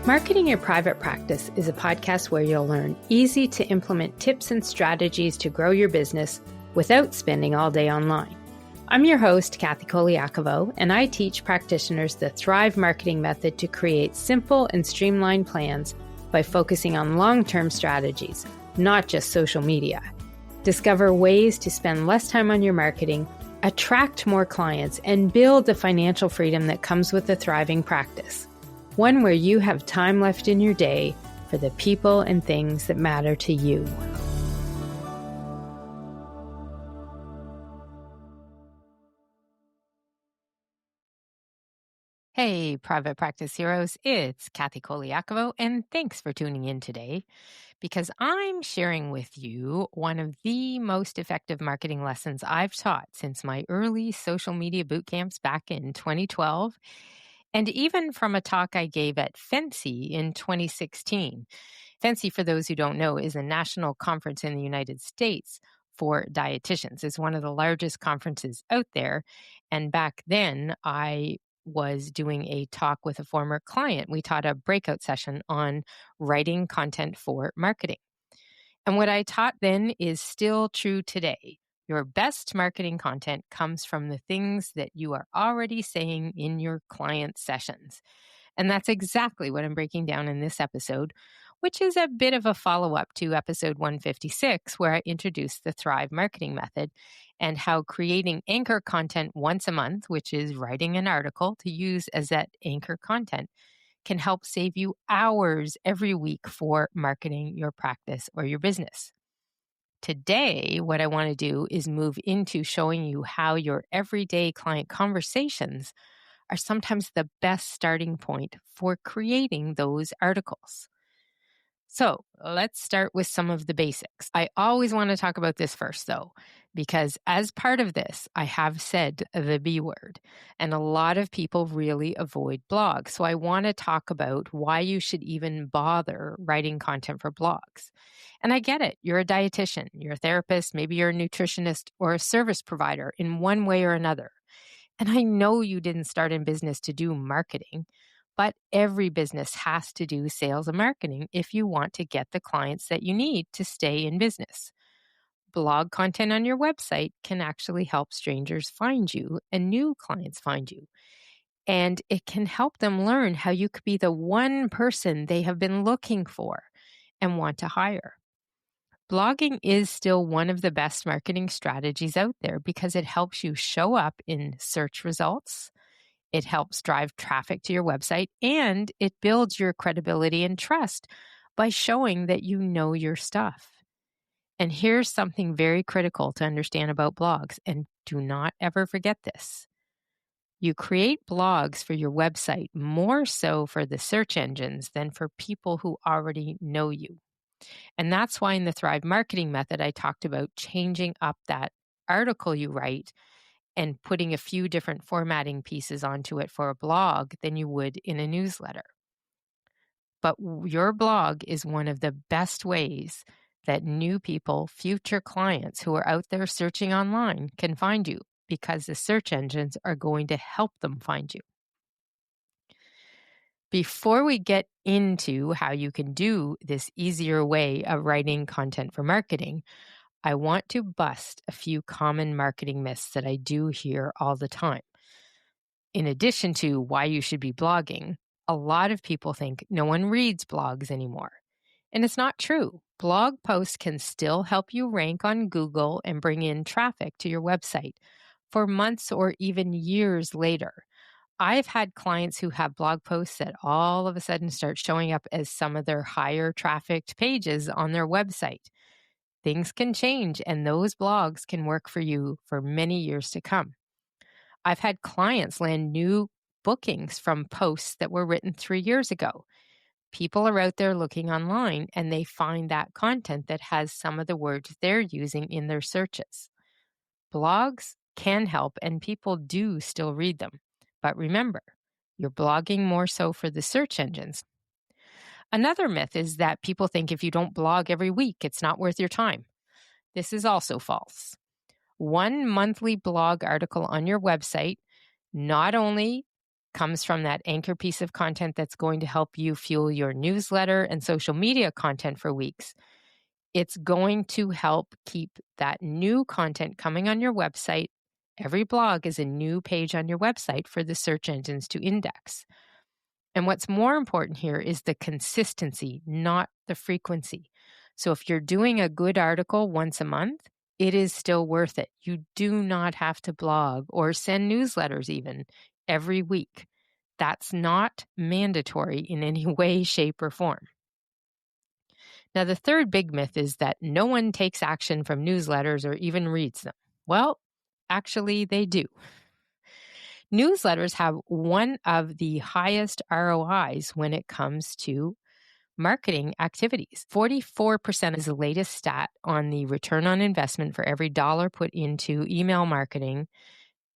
Marketing Your Private Practice is a podcast where you'll learn easy to implement tips and strategies to grow your business without spending all day online. I'm your host, Kathy Colaiacovo, and I teach practitioners the Thrive marketing method to create simple and streamlined plans by focusing on long-term strategies, not just social media. Discover ways to spend less time on your marketing, attract more clients, and build the financial freedom that comes with a thriving practice. One where you have time left in your day for the people and things that matter to you. Hey, private practice heroes, it's Kathy Colaiacovo, and thanks for tuning in today because I'm sharing with you one of the most effective marketing lessons I've taught since my early social media boot camps back in 2012. And even from a talk I gave at Fancy in 2016. Fancy, for those who don't know, is a national conference in the United States for dietitians. It's one of the largest conferences out there. And back then, I was doing a talk with a former client. We taught a breakout session on writing content for marketing. And what I taught then is still true today. Your best marketing content comes from the things that you are already saying in your client sessions. And that's exactly what I'm breaking down in this episode, which is a bit of a follow-up to episode 156, where I introduced the Thrive marketing method and how creating anchor content once a month, which is writing an article to use as that anchor content, can help save you hours every week for marketing your practice or your business. Today, what I want to do is move into showing you how your everyday client conversations are sometimes the best starting point for creating those articles. So let's start with some of the basics. I always want to talk about this first, though, because as part of this, I have said the B word, and a lot of people really avoid blogs. So I want to talk about why you should even bother writing content for blogs. And I get it. You're a dietitian, you're a therapist, maybe you're a nutritionist or a service provider in one way or another. And I know you didn't start in business to do marketing, but every business has to do sales and marketing if you want to get the clients that you need to stay in business. Blog content on your website can actually help strangers find you and new clients find you. And it can help them learn how you could be the one person they have been looking for and want to hire. Blogging is still one of the best marketing strategies out there because it helps you show up in search results. It helps drive traffic to your website, and it builds your credibility and trust by showing that you know your stuff. And here's something very critical to understand about blogs, and do not ever forget this. You create blogs for your website more so for the search engines than for people who already know you. And that's why in the Thrive marketing method, I talked about changing up that article you write and putting a few different formatting pieces onto it for a blog than you would in a newsletter. But your blog is one of the best ways that new people, future clients who are out there searching online can find you because the search engines are going to help them find you. Before we get into how you can do this easier way of writing content for marketing, I want to bust a few common marketing myths that I do hear all the time. In addition to why you should be blogging, a lot of people think no one reads blogs anymore. And it's not true. Blog posts can still help you rank on Google and bring in traffic to your website for months or even years later. I've had clients who have blog posts that all of a sudden start showing up as some of their higher trafficked pages on their website. Things can change, and those blogs can work for you for many years to come. I've had clients land new bookings from posts that were written 3 years ago. People are out there looking online, and they find that content that has some of the words they're using in their searches. Blogs can help, and people do still read them. But remember, you're blogging more so for the search engines. Another myth is that people think if you don't blog every week, it's not worth your time. This is also false. One monthly blog article on your website not only comes from that anchor piece of content that's going to help you fuel your newsletter and social media content for weeks. It's going to help keep that new content coming on your website. Every blog is a new page on your website for the search engines to index. And what's more important here is the consistency, not the frequency. So if you're doing a good article once a month, it is still worth it. You do not have to blog or send newsletters even every week. That's not mandatory in any way, shape, or form. Now, the third big myth is that no one takes action from newsletters or even reads them. Well, actually, they do. Newsletters have one of the highest ROIs when it comes to marketing activities. 44% is the latest stat on the return on investment for every dollar put into email marketing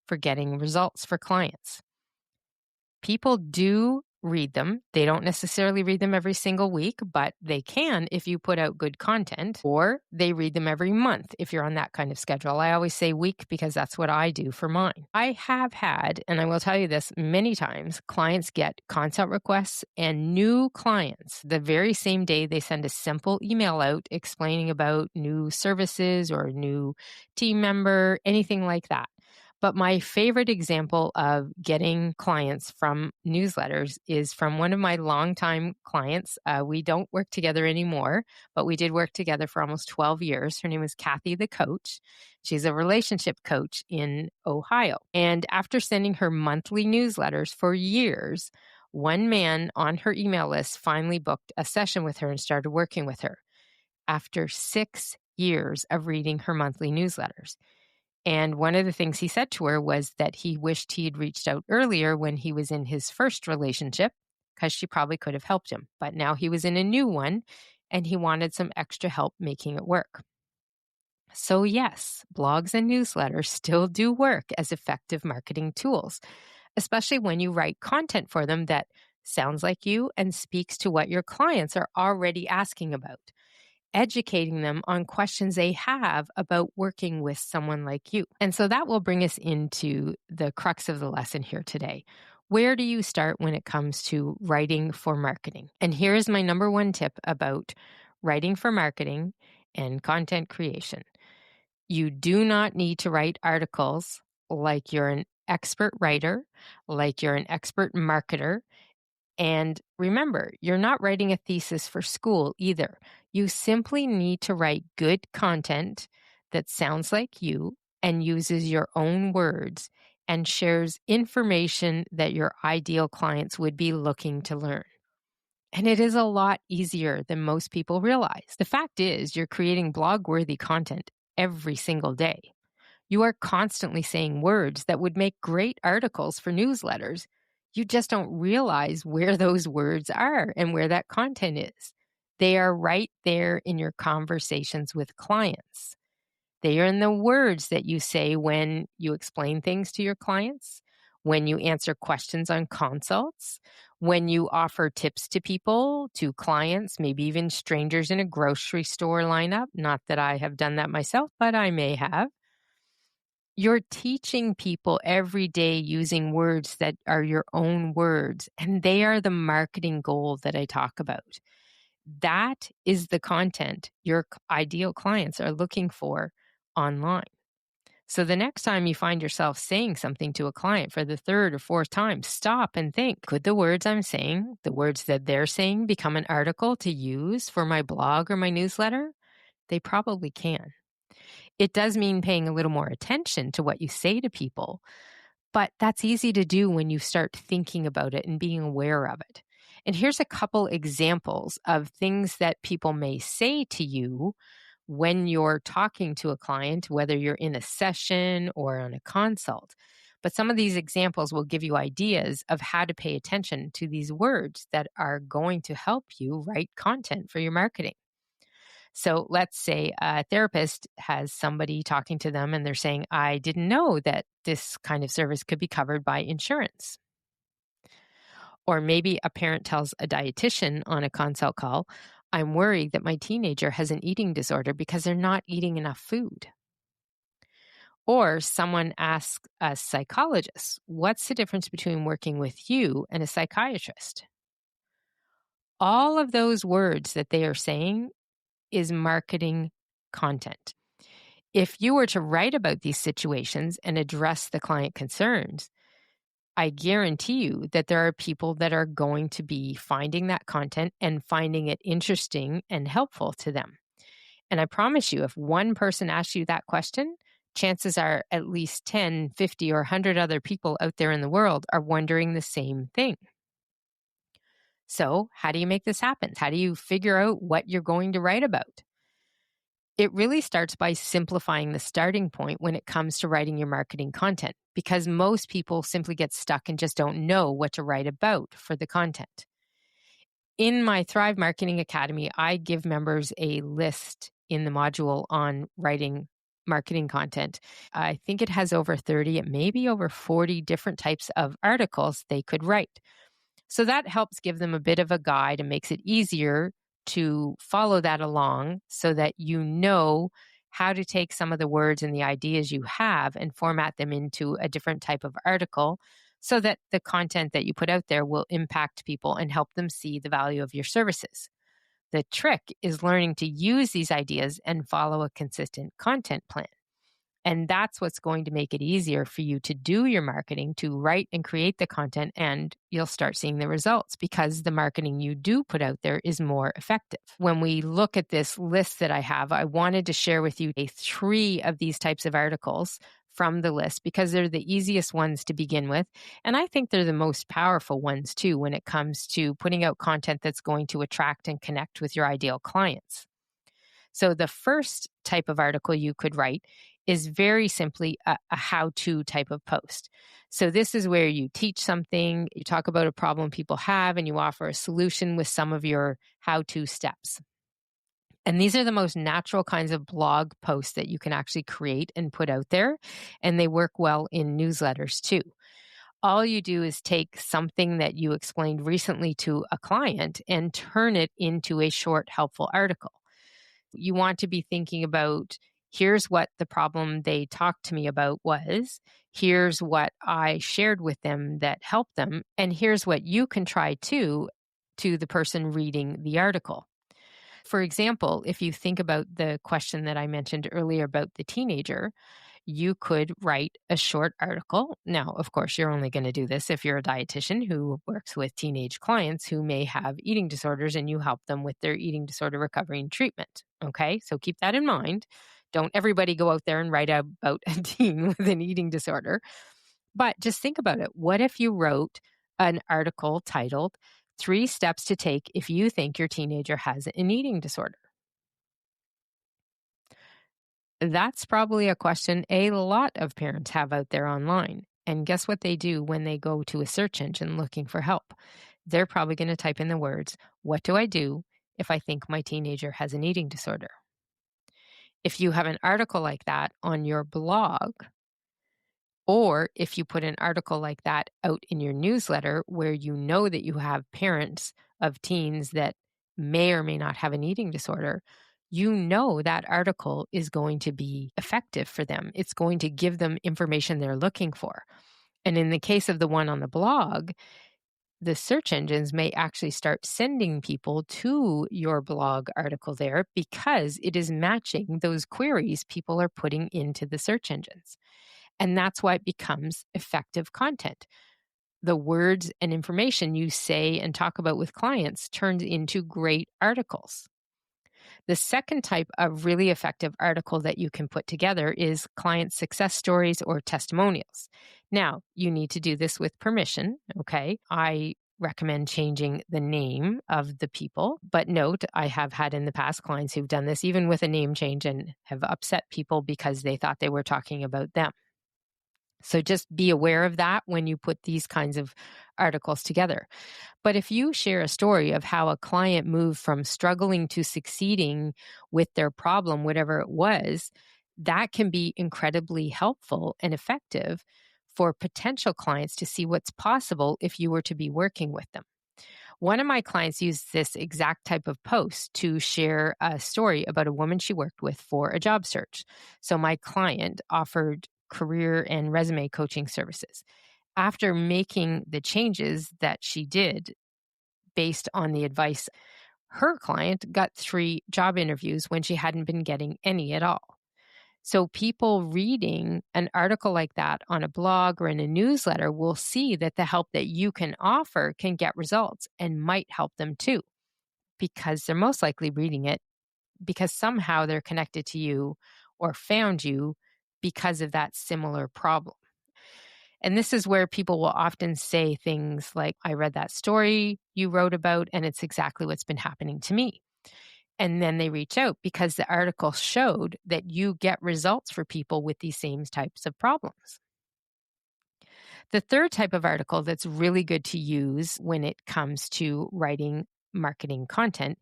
for getting results for clients. People do read them. They don't necessarily read them every single week, but they can if you put out good content, or they read them every month if you're on that kind of schedule. I always say week because that's what I do for mine. I have had, and I will tell you this many times, clients get consult requests and new clients the very same day they send a simple email out explaining about new services or a new team member, anything like that. But my favorite example of getting clients from newsletters is from one of my longtime clients. We don't work together anymore, but we did work together for almost 12 years. Her name is Kathy the Coach. She's a relationship coach in Ohio. And after sending her monthly newsletters for years, one man on her email list finally booked a session with her and started working with her after 6 years of reading her monthly newsletters. And one of the things he said to her was that he wished he had reached out earlier when he was in his first relationship, because she probably could have helped him. But now he was in a new one and he wanted some extra help making it work. So yes, blogs and newsletters still do work as effective marketing tools, especially when you write content for them that sounds like you and speaks to what your clients are already asking about, educating them on questions they have about working with someone like you. And so that will bring us into the crux of the lesson here today. Where do you start when it comes to writing for marketing? And here is my number one tip about writing for marketing and content creation. You do not need to write articles like you're an expert writer, like you're an expert marketer. And remember, you're not writing a thesis for school either. You simply need to write good content that sounds like you and uses your own words and shares information that your ideal clients would be looking to learn. And it is a lot easier than most people realize. The fact is, you're creating blog-worthy content every single day. You are constantly saying words that would make great articles for newsletters. You just don't realize where those words are and where that content is. They are right there in your conversations with clients. They are in the words that you say when you explain things to your clients, when you answer questions on consults, when you offer tips to people, to clients, maybe even strangers in a grocery store lineup. Not that I have done that myself, but I may have. You're teaching people every day using words that are your own words, and they are the marketing goal that I talk about. That is the content your ideal clients are looking for online. So the next time you find yourself saying something to a client for the third or fourth time, stop and think, could the words I'm saying, the words that they're saying, become an article to use for my blog or my newsletter? They probably can. It does mean paying a little more attention to what you say to people, but that's easy to do when you start thinking about it and being aware of it. And here's a couple examples of things that people may say to you when you're talking to a client, whether you're in a session or on a consult. But some of these examples will give you ideas of how to pay attention to these words that are going to help you write content for your marketing. So let's say a therapist has somebody talking to them and they're saying, I didn't know that this kind of service could be covered by insurance. Or maybe a parent tells a dietitian on a consult call, I'm worried that my teenager has an eating disorder because they're not eating enough food. Or someone asks a psychologist, what's the difference between working with you and a psychiatrist? All of those words that they are saying is marketing content. If you were to write about these situations and address the client concerns, I guarantee you that there are people that are going to be finding that content and finding it interesting and helpful to them. And I promise you, if one person asks you that question, chances are at least 10, 50, or 100 other people out there in the world are wondering the same thing. So, how do you make this happen? How do you figure out what you're going to write about? It really starts by simplifying the starting point when it comes to writing your marketing content, because most people simply get stuck and just don't know what to write about for the content. In my Thrive Marketing Academy, I give members a list in the module on writing marketing content. I think it has over 30, it may be over 40 different types of articles they could write. So that helps give them a bit of a guide and makes it easier to follow that along so that you know how to take some of the words and the ideas you have and format them into a different type of article so that the content that you put out there will impact people and help them see the value of your services. The trick is learning to use these ideas and follow a consistent content plan. And that's what's going to make it easier for you to do your marketing, to write and create the content, and you'll start seeing the results because the marketing you do put out there is more effective. When we look at this list that I have, I wanted to share with you 3 of these types of articles from the list because they're the easiest ones to begin with. And I think they're the most powerful ones too when it comes to putting out content that's going to attract and connect with your ideal clients. So the first type of article you could write is very simply a how-to type of post. So this is where you teach something, you talk about a problem people have, and you offer a solution with some of your how-to steps. And these are the most natural kinds of blog posts that you can actually create and put out there, and they work well in newsletters too. All you do is take something that you explained recently to a client and turn it into a short, helpful article. You want to be thinking about, here's what the problem they talked to me about was, here's what I shared with them that helped them, and here's what you can try to the person reading the article. For example, if you think about the question that I mentioned earlier about the teenager, you could write a short article. Now, of course, you're only going to do this if you're a dietitian who works with teenage clients who may have eating disorders and you help them with their eating disorder recovery and treatment. Okay, so keep that in mind. Don't everybody go out there and write about a teen with an eating disorder. But just think about it. What if you wrote an article titled 3 Steps to Take If You Think Your Teenager Has an Eating Disorder? That's probably a question a lot of parents have out there online. And guess what they do when they go to a search engine looking for help? They're probably going to type in the words, what do I do if I think my teenager has an eating disorder? If you have an article like that on your blog, or if you put an article like that out in your newsletter where you know that you have parents of teens that may or may not have an eating disorder, you know that article is going to be effective for them. It's going to give them information they're looking for. And in the case of the one on the blog, the search engines may actually start sending people to your blog article there because it is matching those queries people are putting into the search engines. And that's why it becomes effective content. The words and information you say and talk about with clients turns into great articles. The second type of really effective article that you can put together is client success stories or testimonials. Now, you need to do this with permission, okay? I recommend changing the name of the people, but note, I have had in the past clients who've done this even with a name change and have upset people because they thought they were talking about them. So just be aware of that when you put these kinds of articles together. But if you share a story of how a client moved from struggling to succeeding with their problem, whatever it was, that can be incredibly helpful and effective for potential clients to see what's possible if you were to be working with them. One of my clients used this exact type of post to share a story about a woman she worked with for a job search. So my client offered career and resume coaching services. After making the changes that she did based on the advice, her client got 3 job interviews when she hadn't been getting any at all. So people reading an article like that on a blog or in a newsletter will see that the help that you can offer can get results and might help them too, because they're most likely reading it because somehow they're connected to you or found you because of that similar problem. And this is where people will often say things like, I read that story you wrote about, and it's exactly what's been happening to me. And then they reach out because the article showed that you get results for people with these same types of problems. The third type of article that's really good to use when it comes to writing marketing content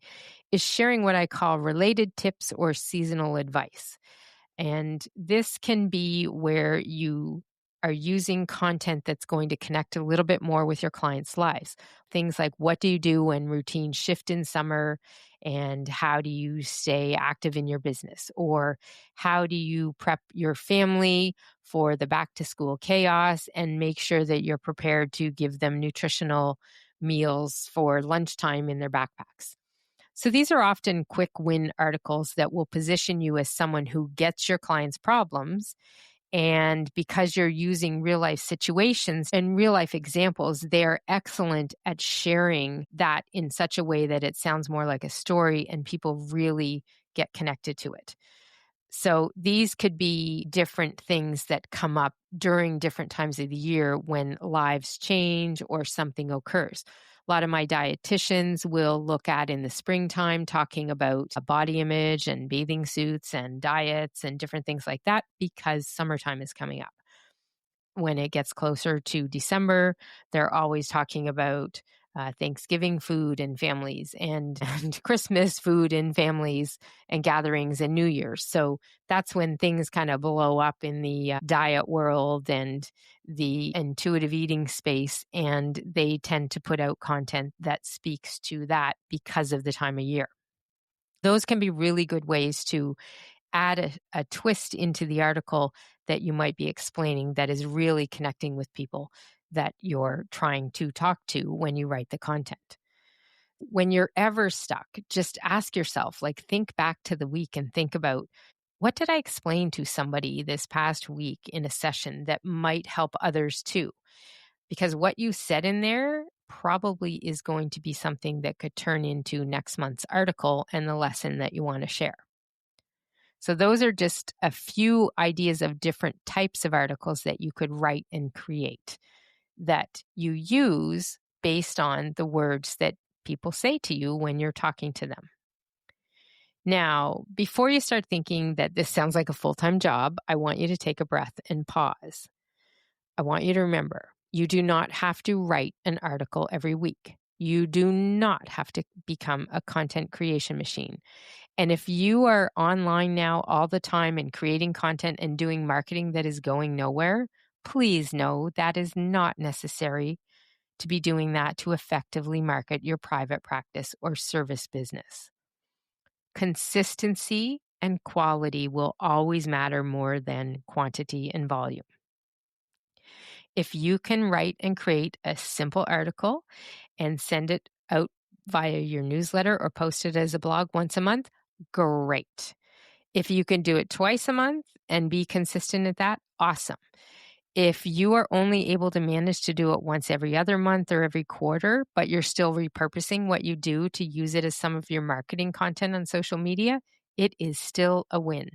is sharing what I call related tips or seasonal advice. And this can be where you are using content that's going to connect a little bit more with your clients' lives. Things like, what do you do when routines shift in summer? And how do you stay active in your business? Or how do you prep your family for the back to school chaos and make sure that you're prepared to give them nutritional meals for lunchtime in their backpacks? So these are often quick win articles that will position you as someone who gets your clients' problems. And because you're using real life situations and real life examples, they're excellent at sharing that in such a way that it sounds more like a story and people really get connected to it. So these could be different things that come up during different times of the year when lives change or something occurs. A lot of my dietitians will look at in the springtime talking about a body image and bathing suits and diets and different things like that because summertime is coming up. When it gets closer to December, they're always talking about Thanksgiving food and families and Christmas food and families and gatherings and New Year's. So that's when things kind of blow up in the diet world and the intuitive eating space. And they tend to put out content that speaks to that because of the time of year. Those can be really good ways to add a twist into the article that you might be explaining that is really connecting with people that you're trying to talk to when you write the content. When you're ever stuck, just ask yourself, think back to the week and think about, what did I explain to somebody this past week in a session that might help others too? Because what you said in there probably is going to be something that could turn into next month's article and the lesson that you want to share. So those are just a few ideas of different types of articles that you could write and create that you use based on the words that people say to you when you're talking to them. Now, before you start thinking that this sounds like a full-time job, I want you to take a breath and pause. I want you to remember, you do not have to write an article every week. You do not have to become a content creation machine. And if you are online now all the time and creating content and doing marketing that is going nowhere, please know that is not necessary to be doing that to effectively market your private practice or service business. Consistency and quality will always matter more than quantity and volume. If you can write and create a simple article and send it out via your newsletter or post it as a blog once a month, great. If you can do it twice a month and be consistent at that, awesome. If you are only able to manage to do it once every other month or every quarter, but you're still repurposing what you do to use it as some of your marketing content on social media, it is still a win.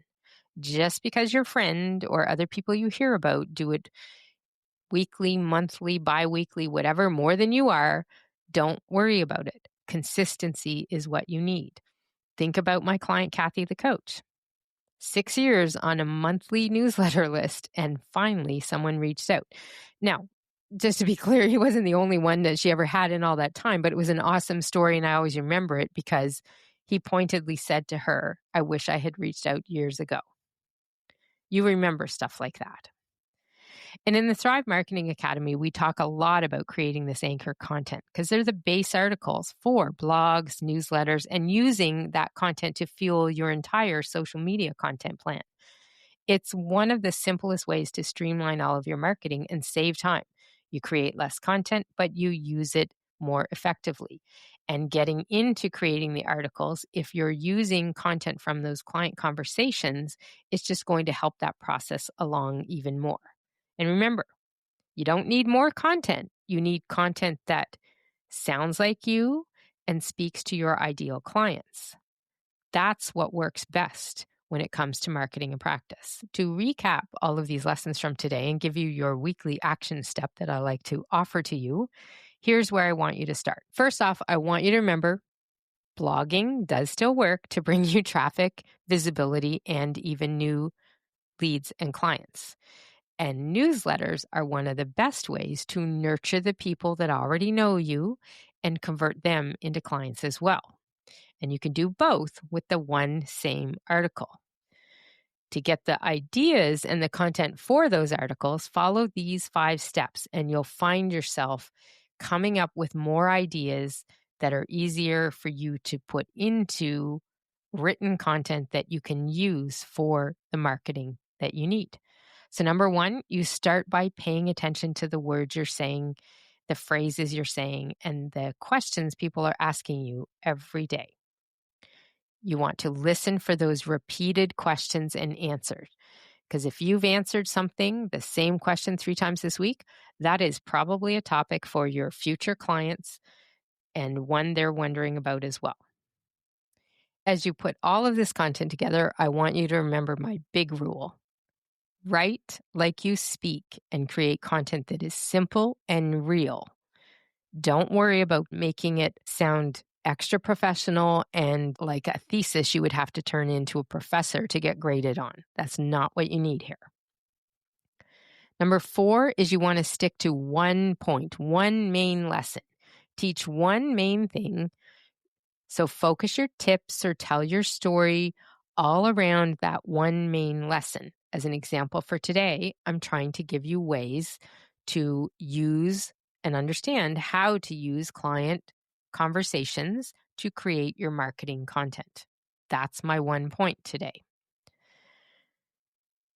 Just because your friend or other people you hear about do it weekly, monthly, bi-weekly, whatever, more than you are, don't worry about it. Consistency is what you need. Think about my client, Kathy, the coach. 6 years on a monthly newsletter list, and finally someone reached out. Now, just to be clear, he wasn't the only one that she ever had in all that time, but it was an awesome story, and I always remember it because he pointedly said to her, I wish I had reached out years ago. You remember stuff like that. And in the Thrive Marketing Academy, we talk a lot about creating this anchor content because they're the base articles for blogs, newsletters, and using that content to fuel your entire social media content plan. It's one of the simplest ways to streamline all of your marketing and save time. You create less content, but you use it more effectively. And getting into creating the articles, if you're using content from those client conversations, it's just going to help that process along even more. And remember, you don't need more content. You need content that sounds like you and speaks to your ideal clients. That's what works best when it comes to marketing and practice. To recap all of these lessons from today and give you your weekly action step that I like to offer to you, here's where I want you to start. First off, I want you to remember blogging does still work to bring you traffic, visibility, and even new leads and clients. And newsletters are one of the best ways to nurture the people that already know you and convert them into clients as well. And you can do both with the one same article. To get the ideas and the content for those articles, follow these 5 steps and you'll find yourself coming up with more ideas that are easier for you to put into written content that you can use for the marketing that you need. So number 1, you start by paying attention to the words you're saying, the phrases you're saying, and the questions people are asking you every day. You want to listen for those repeated questions and answers. Because if you've answered something, the same question 3 times this week, that is probably a topic for your future clients and one they're wondering about as well. As you put all of this content together, I want you to remember my big rule. Write like you speak and create content that is simple and real. Don't worry about making it sound extra professional and like a thesis you would have to turn into a professor to get graded on. That's not what you need here. Number 4 is you want to stick to one point, one main lesson. Teach one main thing. So focus your tips or tell your story all around that one main lesson. As an example for today, I'm trying to give you ways to use and understand how to use client conversations to create your marketing content. That's my one point today.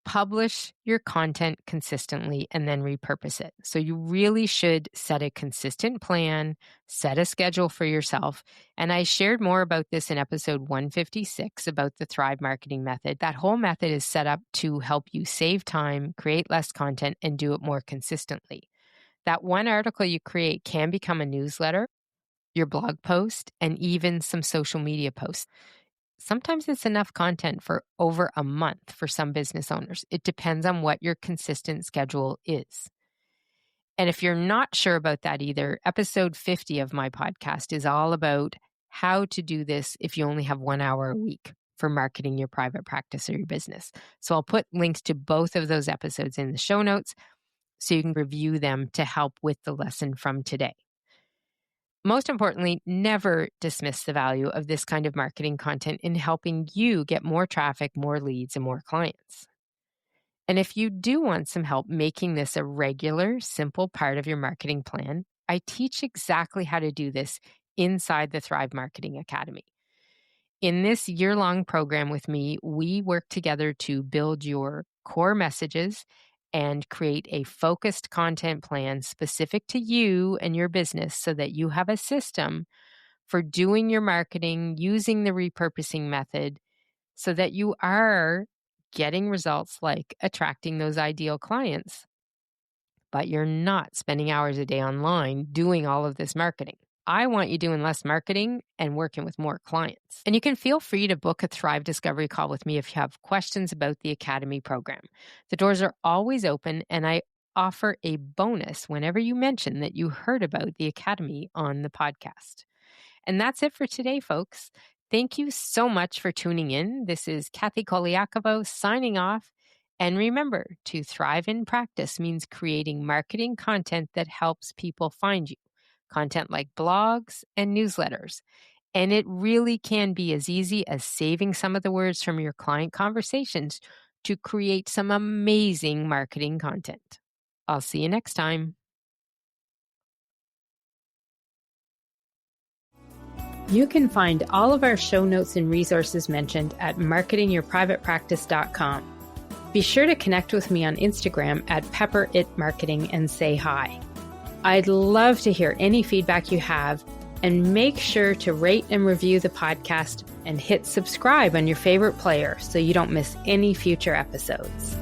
Publish your content consistently and then repurpose it. So you really should set a consistent plan, set a schedule for yourself. And I shared more about this in episode 156 about the Thrive Marketing Method. That whole method is set up to help you save time, create less content, and do it more consistently. That one article you create can become a newsletter, your blog post, and even some social media posts. Sometimes it's enough content for over a month for some business owners. It depends on what your consistent schedule is. And if you're not sure about that either, episode 50 of my podcast is all about how to do this if you only have 1 hour a week for marketing your private practice or your business. So I'll put links to both of those episodes in the show notes so you can review them to help with the lesson from today. Most importantly, never dismiss the value of this kind of marketing content in helping you get more traffic, more leads, and more clients. And if you do want some help making this a regular, simple part of your marketing plan, I teach exactly how to do this inside the Thrive Marketing Academy. In this year-long program with me, we work together to build your core messages and create a focused content plan specific to you and your business so that you have a system for doing your marketing using the repurposing method so that you are getting results like attracting those ideal clients, but you're not spending hours a day online doing all of this marketing. I want you doing less marketing and working with more clients. And you can feel free to book a Thrive Discovery call with me if you have questions about the Academy program. The doors are always open, and I offer a bonus whenever you mention that you heard about the Academy on the podcast. And that's it for today, folks. Thank you so much for tuning in. This is Kathy Colaiacovo signing off. And remember, to thrive in practice means creating marketing content that helps people find you. Content like blogs and newsletters. And it really can be as easy as saving some of the words from your client conversations to create some amazing marketing content. I'll see you next time. You can find all of our show notes and resources mentioned at marketingyourprivatepractice.com. Be sure to connect with me on Instagram at PepperItMarketing and say hi. I'd love to hear any feedback you have, and make sure to rate and review the podcast and hit subscribe on your favorite player so you don't miss any future episodes.